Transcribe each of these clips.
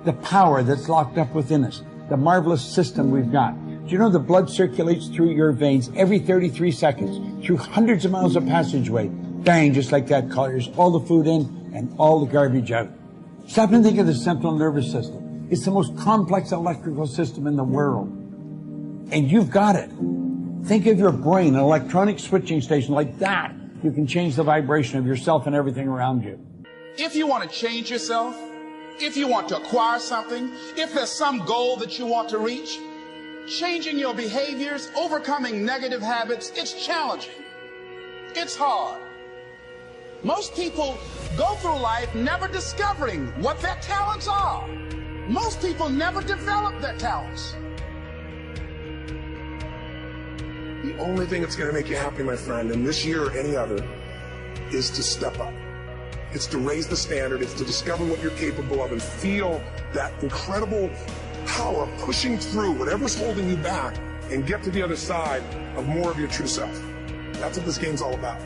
the power that's locked up within us, the marvelous system we've got. Do you know the blood circulates through your veins every 33 seconds through hundreds of miles of passageway? Bang, just like that, clears all the food in and all the garbage out. Stop and think of the central nervous system. It's the most complex electrical system in the world. And you've got it. Think of your brain, an electronic switching station like that. You can change the vibration of yourself and everything around you. If you want to change yourself, if you want to acquire something, if there's some goal that you want to reach, changing your behaviors, overcoming negative habits, it's challenging. It's hard. Most people go through life never discovering what their talents are. Most people never develop their talents. The only thing that's going to make you happy, my friend, in this year or any other, is to step up. It's to raise the standard. It's to discover what you're capable of and feel that incredible power pushing through whatever's holding you back and get to the other side of more of your true self. That's what this game's all about.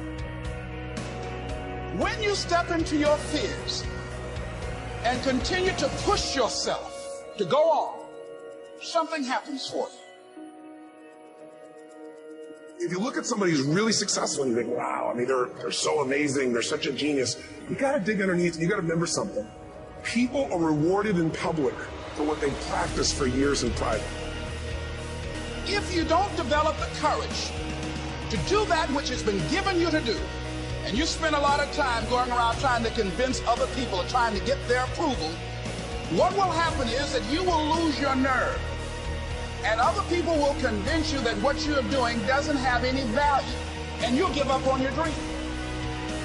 When you step into your fears and continue to push yourself to go on, something happens for you. If you look at somebody who's really successful and you think, wow, I mean, they're so amazing, they're such a genius, you gotta dig underneath and you gotta remember something. People are rewarded in public for what they practice for years in private. If you don't develop the courage to do that which has been given you to do, and you spend a lot of time going around trying to convince other people or trying to get their approval, what will happen is that you will lose your nerve. And other people will convince you that what you're doing doesn't have any value, and you'll give up on your dream.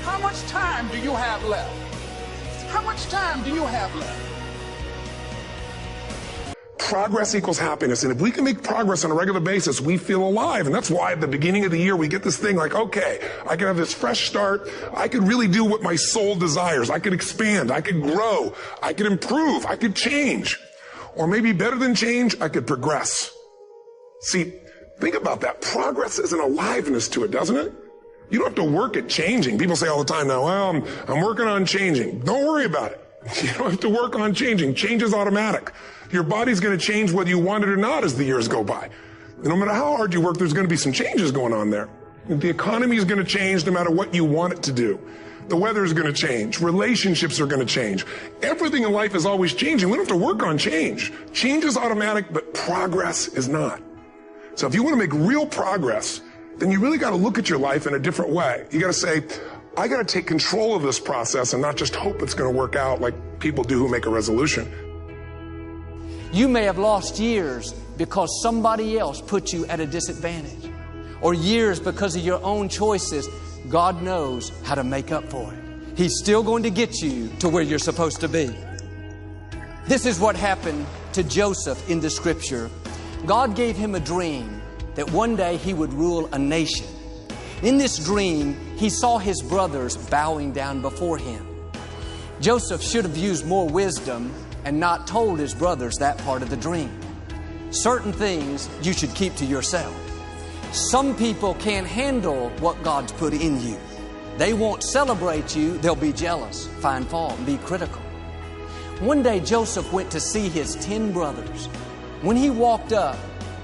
How much time do you have left? How much time do you have left? Progress equals happiness, and if we can make progress on a regular basis, we feel alive. And that's why at the beginning of the year we get this thing like, okay, I can have this fresh start. I could really do what my soul desires. I could expand. I could grow. I could improve. I could change. Or maybe better than change, I could progress. See, think about that. Progress is an aliveness to it, doesn't it? You don't have to work at changing. People say all the time now, well, I'm working on changing. Don't worry about it. You don't have to work on changing. Change is automatic. Your body's going to change whether you want it or not as the years go by. And no matter how hard you work, there's going to be some changes going on there. The economy is going to change no matter what you want it to do. The weather is going to change. Relationships are going to change. Everything in life is always changing. We don't have to work on change. Change is automatic, but progress is not. So if you want to make real progress, then you really got to look at your life in a different way. You got to say, I got to take control of this process and not just hope it's going to work out like people do who make a resolution. You may have lost years because somebody else put you at a disadvantage, or years because of your own choices. God knows how to make up for it. He's still going to get you to where you're supposed to be. This is what happened to Joseph in the scripture. God gave him a dream that one day he would rule a nation. In this dream, he saw his brothers bowing down before him. Joseph should have used more wisdom and not told his brothers that part of the dream. Certain things you should keep to yourself. Some people can't handle what God's put in you. They won't celebrate you. They'll be jealous, find fault, and be critical. One day Joseph went to see his 10 brothers. When he walked up,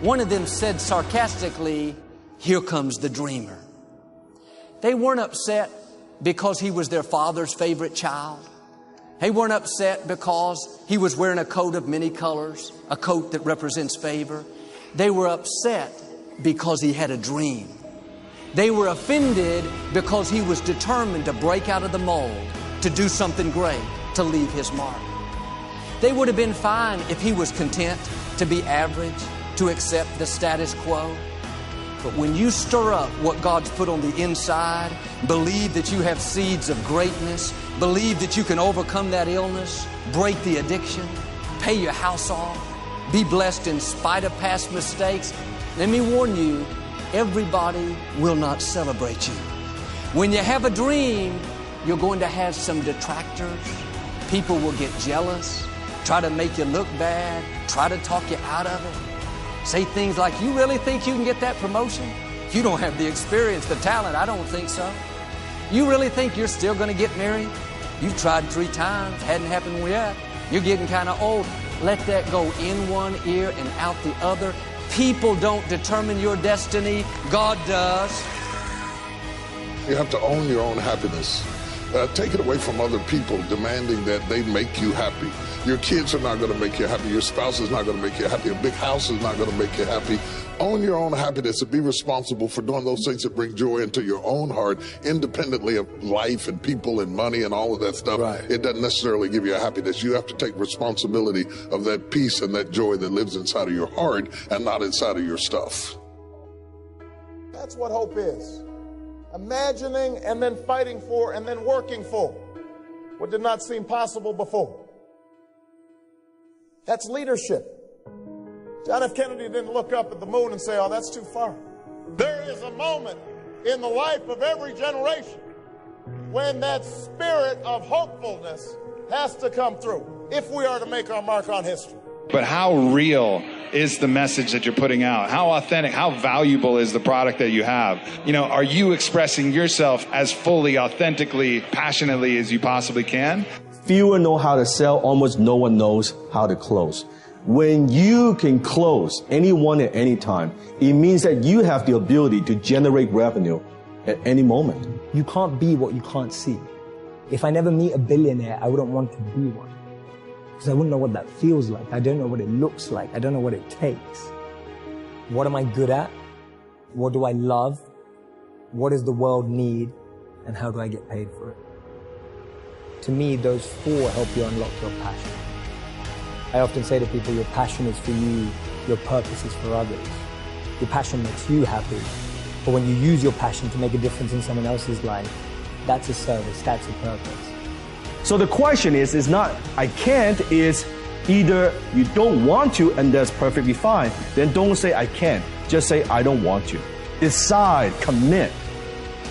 one of them said sarcastically, "Here comes the dreamer." They weren't upset because he was their father's favorite child. They weren't upset because he was wearing a coat of many colors, a coat that represents favor. They were upset because he had a dream. They were offended because he was determined to break out of the mold, to do something great, to leave his mark. They would have been fine if he was content to be average, to accept the status quo. But when you stir up what God's put on the inside, believe that you have seeds of greatness, believe that you can overcome that illness, break the addiction, pay your house off, be blessed in spite of past mistakes, let me warn you, everybody will not celebrate you. When you have a dream, you're going to have some detractors. People will get jealous, try to make you look bad, try to talk you out of it. Say things like, "You really think you can get that promotion? You don't have the experience, the talent. I don't think so. You really think you're still going to get married? You've tried 3 times, hadn't happened yet. You're getting kind of old. Let that go in one ear and out the other. People don't determine your destiny. God does. You have to own your own happiness. Take it away from other people demanding that they make you happy. Your kids are not going to make you happy. Your spouse is not going to make you happy. A big house is not going to make you happy. Own your own happiness and be responsible for doing those things that bring joy into your own heart, independently of life and people and money and all of that stuff. Right. It doesn't necessarily give you a happiness. You have to take responsibility of that peace and that joy that lives inside of your heart and not inside of your stuff. That's what hope is. Imagining and then fighting for and then working for what did not seem possible before. That's leadership. John F. Kennedy didn't look up at the moon and say, oh, that's too far. There is a moment in the life of every generation when that spirit of hopefulness has to come through if we are to make our mark on history. But how real is the message that you're putting out? How authentic, how valuable is the product that you have? You know, are you expressing yourself as fully, authentically, passionately as you possibly can? Fewer know how to sell, almost no one knows how to close. When you can close anyone at any time, it means that you have the ability to generate revenue at any moment. You can't be what you can't see. If I never meet a billionaire, I wouldn't want to be one. Because I wouldn't know what that feels like. I don't know what it looks like. I don't know what it takes. What am I good at? What do I love? What does the world need? And how do I get paid for it? To me, those four help you unlock your passion. I often say to people, your passion is for you, your purpose is for others. Your passion makes you happy. But when you use your passion to make a difference in someone else's life, that's a service, that's a purpose. So the question is not I can't, is either you don't want to and that's perfectly fine. Then don't say I can't. Just say I don't want to. Decide, commit.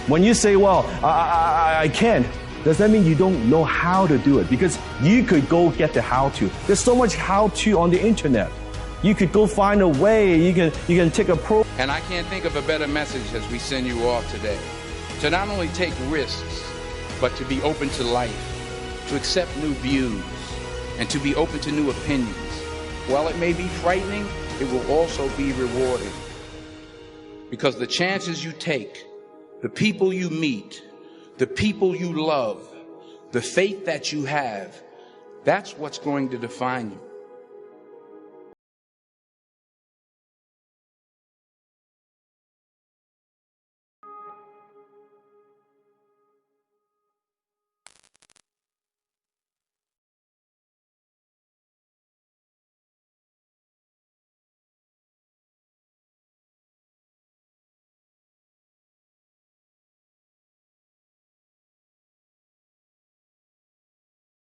When you say, well, I can't, does that mean you don't know how to do it? Because you could go get the how to. There's so much how to on the internet. You could go find a way. You can take a pro. And I can't think of a better message as we send you off today. To not only take risks, but to be open to life. To accept new views, and to be open to new opinions. While it may be frightening, it will also be rewarding. Because the chances you take, the people you meet, the people you love, the faith that you have, that's what's going to define you.